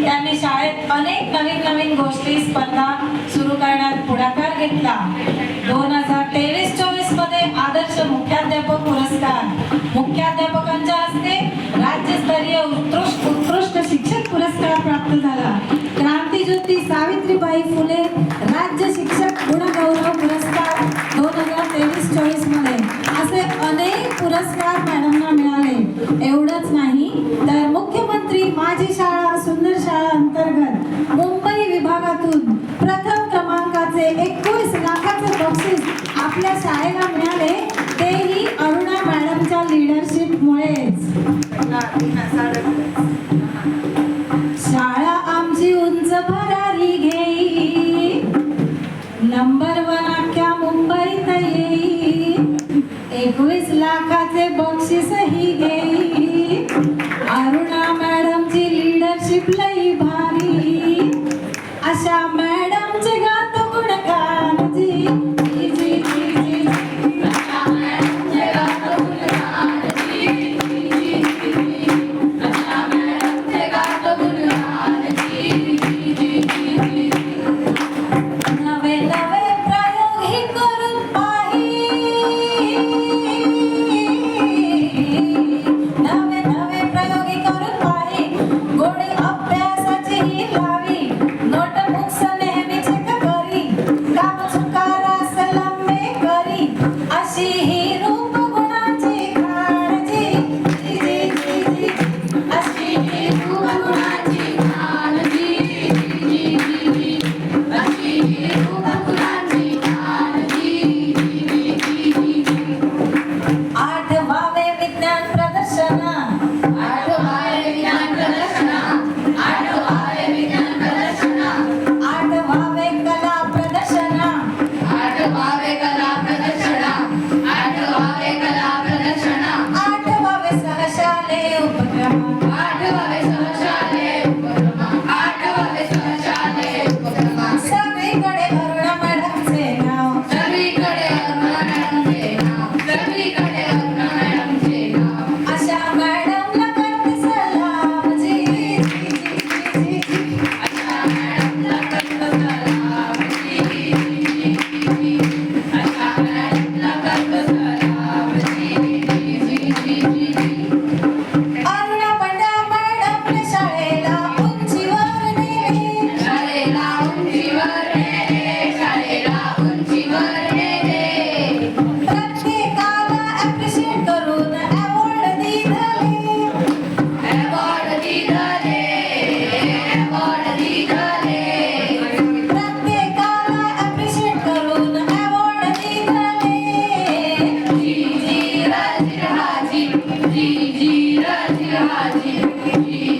त्यांनी शाळेत अनेक नवीन नवीन गोष्टी स्पर्धा सुरू करण्यात पुढाकार घेतला. 2023-24 मध्ये आदर्श मुख्याध्यापक पुरस्कार मुख्याध्यापकांच्या हस्ते राज्यस्तरीय उत्कृष्ट शिक्षक पुरस्कार प्राप्त झाला. क्रांतीज्योती सावित्रीबाई फुले राज्य शिक्षक गुणगौरव पुरस्कार 2023-24 मध्ये असे अनेक पुरस्कार मॅडमना मिळाले. एवढंच नाही तर मुख्यमंत्री माझी शाळा सुंदर शाळा अंतर्गत मुंबई विभागातून प्रथम क्रमांकाचे 21 लाखाचे बक्षीस आपल्या शाळेला मिळाले. तेही अरुणा मॅडमच्या लीडरशिपमुळेच. शाळा आमची उंच भरारी घेई, नंबर 1 अख्ख्या मुंबईत येई, 21 लाखाचे बक्षीसही घेई. अरुणा मॅडमची लीडरशिप लई भारी, अशा मॅडमचे गातो गुणगान जी. जी